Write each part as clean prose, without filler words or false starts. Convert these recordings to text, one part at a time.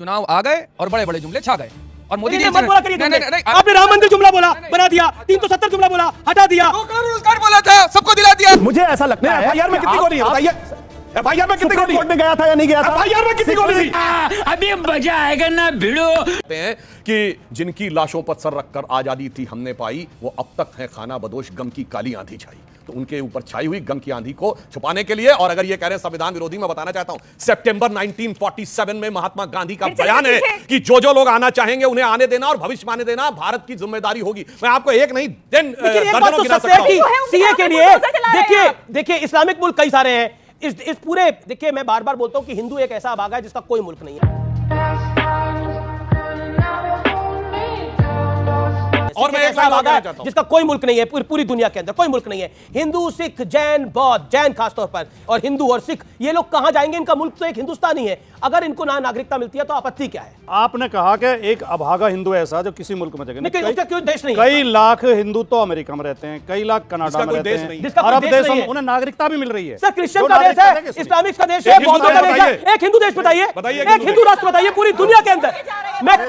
चुनाव आ गए और बड़े बड़े जुमले छा गए और मोदी जी मत बोला करिए। आपने राम मंदिर जुमला बोला, बना दिया, 370 जुमला बोला, हटा दिया। रोजगार बोला था, सबको दिला दिया। मुझे ऐसा लगता है एफआईआर में कितनी गोली है बताइए? एफआईआर में कितनी गोली? कोर्ट में गया था या नहीं गया था? एफआईआर में कितनी गोली थी? अभी मजा आएगा ना भिड़ो। हैं कि जिनकी लाशों पर सर रखकर आजादी थी हमने पाई, वो अब तक है खाना बदोश गम की काली आंधी छाई। तो उनके ऊपर छाई हुई गम की आंधी को छुपाने के लिए, और अगर ये कह रहे हैं संविधान विरोधी, मैं बताना चाहता हूं सितंबर 1947 में महात्मा गांधी का बयान है कि जो जो लोग आना चाहेंगे उन्हें आने देना और भविष्य आने देना भारत की जिम्मेदारी होगी। मैं आपको एक नहीं दर्जनों गिना सकता हूं। सीए के लिए देखिए इस्लामिक मुल्क कई सारे हैं। इस पूरे देखिए, मैं बार बार बोलता हूं कि हिंदू एक ऐसा भाग है जिसका कोई मुल्क नहीं है। और मैं ऐसा भाग है जिसका कोई मुल्क नहीं है, पूरी दुनिया के अंदर कोई मुल्क नहीं है। हिंदू, सिख, जैन, बौद्ध, जैन खासतौर पर, और हिंदू और सिख, ये लोग कहां जाएंगे? इनका मुल्क तो एक हिंदुस्तान ही है। अगर इनको ना नागरिकता मिलती है तो आपत्ति क्या है? आपने कहा कि एक अभागा हिंदू ऐसा जो किसी मुल्क में जगह नहीं, उसका क्यों देश नहीं? कई लाख हिंदू तो अमेरिका में रहते हैं, कई लाख कनाडा में रहते हैं, अरब देशों में उन्हें नागरिकता भी मिल रही है। सर, क्रिश्चियन का देश है, इस्लामिक का देश है, बौद्धों का देश है। एक हिंदू देश बताइए, एक हिंदू राष्ट्र बताइए पूरी दुनिया के अंदर।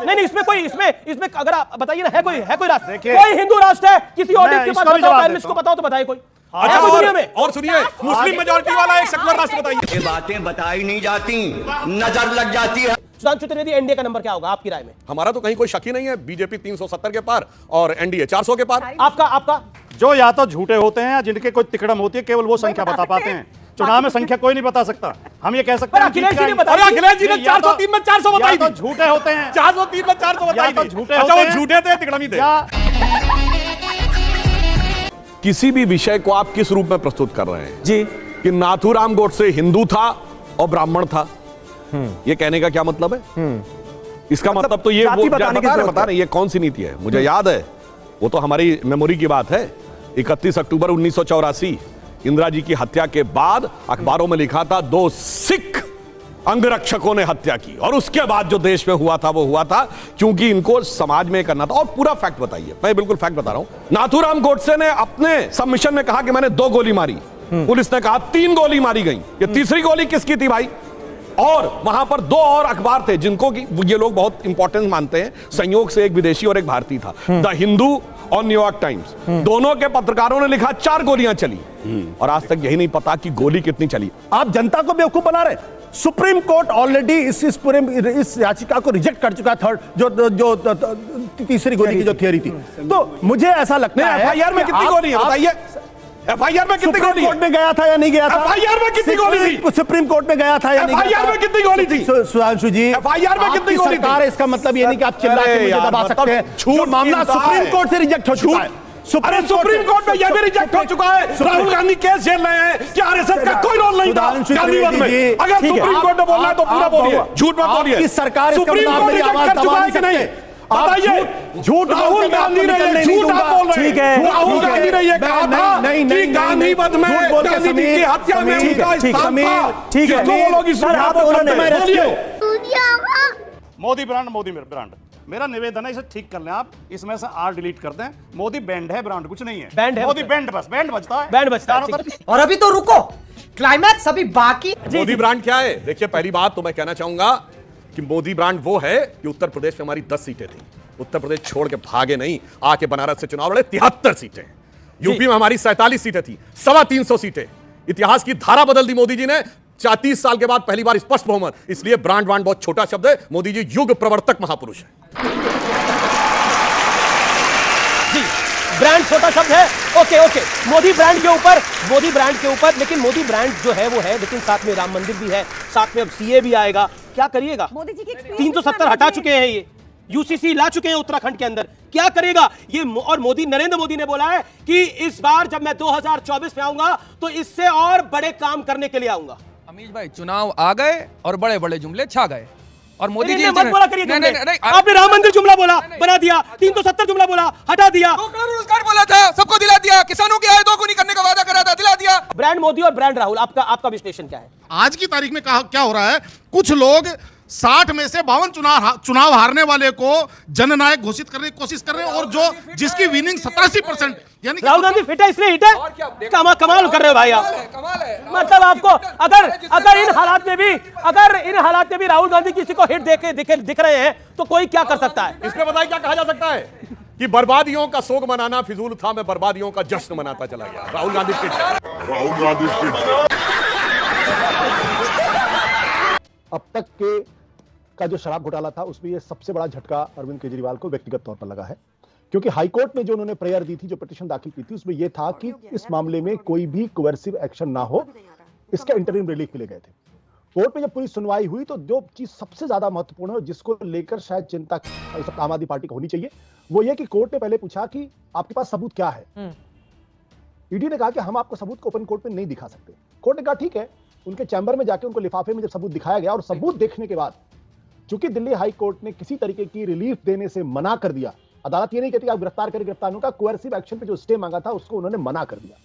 नहीं, इसमें अगर आप बताइए ना, है कोई राष्ट्र? कोई हिंदू राष्ट्र है? किसी ऑडियंस के पास बताओ, इसको बताओ तो बताइए कोई। और सुनिए, मुस्लिम मेजॉरिटी वाला एक सेकुलर राष्ट्र बताइए। ये बातें बताई नहीं जाती, नजर लग जाती है। सुधांशु त्रिवेदी, एनडीए का नंबर क्या होगा आपकी राय में? हमारा तो कहीं कोई शक ही नहीं है, बीजेपी 370 के पार और एनडीए 400 के पार। आपका जो या तो झूठे होते हैं या जिनके कोई तिकड़म होती है, केवल वो संख्या बता पाते हैं। चुनाव में संख्या कोई नहीं बता सकता। हम ये कह सकते हैं अखिलेश जी ने 403 में 400 बताई तो झूठे होते हैं, 403 में 400 बताई तो थी। झूठे अच्छा, होते वो हैं झूठे थे, तिकड़म ही थे। किसी भी विषय को आप किस रूप में प्रस्तुत कर रहे हैं जी कि नाथूराम गोडसे हिंदू था और ब्राह्मण था, ये कहने का क्या मतलब है? इसका मतलब तो ये वो बता रहे, ये कौन सी नीति है? मुझे याद है, वो तो हमारी मेमोरी की बात है। 31 अक्टूबर 1984 इंदिरा जी की हत्या के बाद अखबारों में लिखा था 2 सिख अंगरक्षकों ने हत्या की, और उसके बाद जो देश में हुआ था वो हुआ था क्योंकि इनको समाज में करना था। और पूरा फैक्ट बताइए, मैं बिल्कुल फैक्ट बता रहा हूं। नाथूराम गोडसे ने अपने सबमिशन में कहा कि मैंने 2 गोली मारी, पुलिस ने कहा 3 गोली मारी गई। ये तीसरी गोली किसकी थी भाई? और वहां पर 2 और अखबार थे जिनको कि ये लोग बहुत इंपॉर्टेंट मानते हैं, संयोग से एक विदेशी और एक भारतीय था, द हिंदू और न्यूयॉर्क टाइम्स। दोनों के पत्रकारों ने लिखा 4 गोलियां चली, और आज तक यही नहीं पता कि गोली कितनी चली। आप जनता को बेवकूफ बना रहे। सुप्रीम कोर्ट ऑलरेडी इस याचिका को रिजेक्ट कर चुका। थर्ड जो तीसरी गोली की जो थियरी थी, तो मुझे ऐसा लगता है एफआईआर में कितनी गोली है बताइए? एफआईआर में कितनी गोली? कोर्ट में गया था या नहीं गया था? एफआईआर में कितनी गोली थी? सुप्रीम कोर्ट में गया था या नहीं? एफआईआर में कितनी गोली थी? सुधांशु जी, एफआईआर में कितनी गोली थी? सरकार, इसका मतलब ये नहीं कि आप चिल्ला के मुझे दबा सकते हैं। झूठ मामला सुप्रीम कोर्ट से रिजेक्ट हो चुका है। सुप्रीम कोर्ट में यह भी रिजेक्ट हो चुका है। राहुल गांधी केस झेल रहे हैं कि आरएसएस का कोई रोल नहीं था गांधीवाद में। अगर सुप्रीम कोर्ट ने बोला है तो पूरा बोलिए, झूठ मत बोलिए। सरकार सुप्रीम कोर्ट रिजेक्ट कर चुका है कि नहीं बताइए? झूठ राहुल गांधी ने झूठ आप बोल रहे हैं। राहुल गांधी ने यह कहा था कि गांधीवाद में गांधी जी की हत्या में उनका स्थान था। ठीक है, जो लोग इस मोदी ब्रांड मेरा निवेदन है, इसे ठीक कर लें आप। इसमें से आर डिलीट कर दें। मोदी बैंड है, ब्रांड कुछ नहीं है। बैंड है, मोदी बैंड, बस बैंड बजता है, बैंड बजता है। और अभी तो रुको, क्लाइमैक्स अभी बाकी। मोदी ब्रांड क्या है? देखिए, पहली बात तो मैं कहना चाहूंगा कि मोदी ब्रांड वो है कि उत्तर प्रदेश में हमारी 10 सीटें थी, उत्तर प्रदेश छोड़ के भागे नहीं, आके बनारस से चुनाव लड़े, 73 सीटें। यूपी में हमारी 47 सीटें थी, 325 सीटें। इतिहास की धारा बदल दी मोदी जी ने। 30 साल के बाद पहली बार स्पष्ट बहुमत। इसलिए ब्रांड बहुत छोटा शब्द है। मोदी जी युग प्रवर्तक महापुरुष है। जी, ब्रांड छोटा शब्द है। ओके, मोदी ब्रांड के ऊपर, लेकिन मोदी ब्रांड जो है वो है, लेकिन साथ में राम मंदिर भी है, साथ में अब सीए भी आएगा। क्या करिएगा? मोदी जी की 370 हटा चुके हैं, ये यूसीसी ला चुके हैं उत्तराखंड के अंदर। क्या करेगा ये? और नरेंद्र मोदी ने बोला है कि इस बार जब मैं 2024 में आऊंगा तो इससे और बड़े काम करने के लिए आऊंगा। अमीश भाई, चुनाव आ गए और बड़े बड़े जुमले छा गए और मोदी जी मत बोला करिए। आपने राम मंदिर जुमला बोला, बना दिया, 370 जुमला बोला, हटा दिया। रोजगार बोला था, सबको दिला दिया। किसानों की आय दोगुनी करने का वादा करा था, दिला दिया। ब्रांड मोदी और ब्रांड राहुल, आपका विश्लेषण क्या है? आज की तारीख में क्या हो रहा है? कुछ लोग 60 में से 52 चुनाव हारने वाले को जननायक घोषित करने की कोशिश कर रहे हैं, और जो जिसकी विनिंग 87%, यानी राहुल गांधी फिट है इसलिए हिट है। कमाल कर रहे हो भाई आप। कमाल है। मतलब आपको अगर इन हालात में भी राहुल गांधी किसी को हिट दिख रहे हैं तो कोई क्या कर सकता है? इसमें बताइए क्या कहा जा सकता है कि बर्बादियों का शोक मनाना फिजूल था, मैं बर्बादियों का जश्न मनाता चला गया। राहुल गांधी अब तक के का जो शराब घोटाला था उसमें ये सबसे बड़ा झटका अरविंद केजरीवाल को व्यक्तिगत तौर पर लगा है, क्योंकि हाईकोर्ट में जो उन्होंने प्रेयर दी थी, जो पिटीशन दाखिल की थी, उसमें यह था कि इस मामले में कोई भी कोएर्सिव एक्शन ना हो, इसके इंटरिम रिलीफ के लिए गए थे। कोर्ट में जब पूरी सुनवाई हुई तो जो चीज सबसे ज्यादा महत्वपूर्ण है, जिसको लेकर शायद चिंता आम आदमी पार्टी को होनी चाहिए, वो ये कि कोर्ट ने पहले पूछा कि आपके पास सबूत क्या है। ईडी ने कहा कि हम आपको सबूत को ओपन कोर्ट में नहीं दिखा सकते। कोर्ट ने कहा ठीक है। उनके चैम्बर में जाके उनको लिफाफे में जब सबूत दिखाया गया और सबूत देखने के बाद चूंकि दिल्ली हाई कोर्ट ने किसी तरीके की रिलीफ देने से मना कर दिया, अदालत ये नहीं कहती आप गिरफ्तार करें, गिरफ्तार का कोएर्सिव एक्शन पे जो स्टे मांगा था उसको उन्होंने मना कर दिया।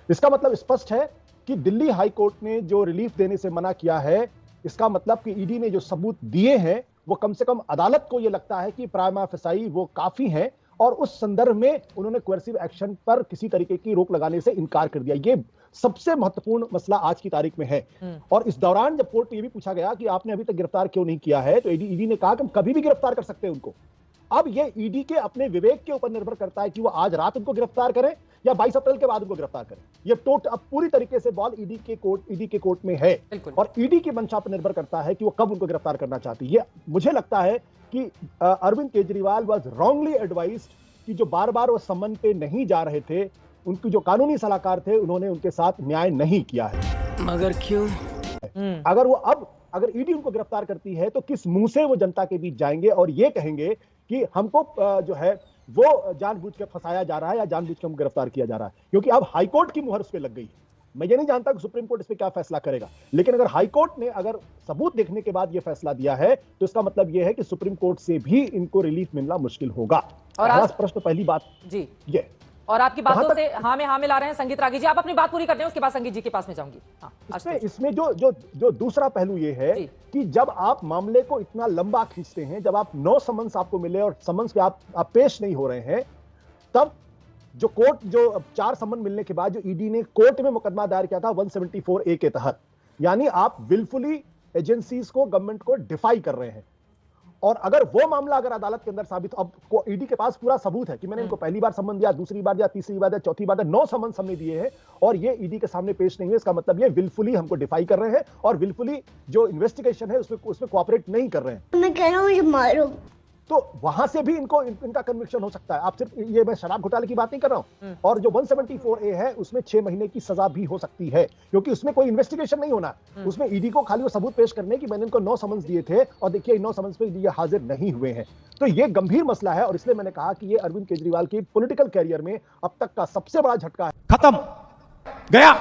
इसका मतलब स्पष्ट है कि दिल्ली हाई कोर्ट ने जो रिलीफ देने से मना किया है, इसका मतलब कि ईडी ने जो सबूत दिए हैं वो कम से कम अदालत को यह लगता है कि प्राइमा फेसाई वो काफी है, और उस संदर्भ में उन्होंने कोएर्सिव एक्शन पर किसी तरीके की रोक लगाने से इनकार कर दिया। ये सबसे महत्वपूर्ण मसला आज की तारीख में है। और इस दौरान जब कोर्ट में यह भी पूछा गया कि आपने अभी तक गिरफ्तार क्यों नहीं किया है, तो ईडी ने कहा कि हम कभी भी गिरफ्तार कर सकते हैं उनको। अब ये ईडी के अपने विवेक के ऊपर निर्भर करता है कि वो आज रात उनको गिरफ्तार करें या 22 अप्रैल के बाद उनको गिरफ्तार करें। ये अब पूरी तरीके से बॉल ईडी के कोर्ट में है, और ईडी की मंशा पर निर्भर करता है कि वो कब उनको गिरफ्तार करना चाहती है। मुझे लगता है कि Arvind Kejriwal was wrongly advised कि जो बार बार वो समन पे नहीं जा रहे थे, उनकी जो कानूनी सलाहकार थे उन्होंने उनके साथ न्याय नहीं किया है। मगर क्यों? अगर ईडी उनको गिरफ्तार करती है तो किस मुंह से वो जनता के बीच जाएंगे और ये कहेंगे कि हमको जो है वो जानबूझ के फंसाया जा रहा है या जानबूझ के हमको गिरफ्तार किया जा रहा है, क्योंकि अब हाईकोर्ट की मुहर उस पर लग गई है। मैं ये नहीं जानता कि सुप्रीम कोर्ट इस पे क्या फैसला करेगा, लेकिन अगर हाईकोर्ट ने अगर सबूत देखने के बाद ये फैसला दिया है तो इसका मतलब ये है कि सुप्रीम कोर्ट से भी इनको रिलीफ मिलना मुश्किल होगा। और आज प्रश्न पहली बात जी ये, और आपकी बातों से हाँ में हाँ मिला रहे हैं संगीत रागी जी, आप अपनी बात पूरी करते हैं, उसके बाद संगीत जी के पास में जाऊंगी। इसमें जो दूसरा पहलू ये है कि जब आप मामले को इतना लंबा खींचते हैं, जब आप 9 समन्स आपको मिले और समन्स पे आप पेश नहीं हो रहे हैं, तब जो कोर्ट जो 4 समन मिलने के बाद जो ईडी ने कोर्ट में मुकदमा दायर किया था 174A के तहत, यानी आप विलफुली एजेंसीज को, गवर्नमेंट को डिफाई कर रहे हैं। और अगर वो मामला अगर अदालत के अंदर साबित, अब ईडी के पास पूरा सबूत है कि मैंने इनको पहली बार समन दिया, दूसरी बार दिया, तीसरी बार दिया, चौथी बार दिया, 9 समन हमने दिए हैं और ये ईडी के सामने पेश नहीं हुए, इसका मतलब ये विलफुली हमको डिफाई कर रहे हैं और विलफुली जो इन्वेस्टिगेशन है उसमें कोऑपरेट नहीं कर रहे हैं। मैं कह रहा हूं ये मारो, तो वहां से भी इनका कन्विक्शन हो सकता है। आप सिर्फ ये, मैं शराब घोटाले की बात नहीं कर रहा हूं, और जो 174A है उसमें 6 महीने की सजा भी हो सकती है, क्योंकि उसमें कोई इन्वेस्टिगेशन नहीं होना। उसमें ईडी को खाली वो सबूत पेश करने की मैंने इनको 9 समन्स दिए थे और देखिए इन 9 समन्स पे ये हाजिर नहीं हुए हैं। तो ये गंभीर मसला है और इसलिए मैंने कहा कि ये अरविंद केजरीवाल की पॉलिटिकल कैरियर में अब तक का सबसे बड़ा झटका है। खत्म गया।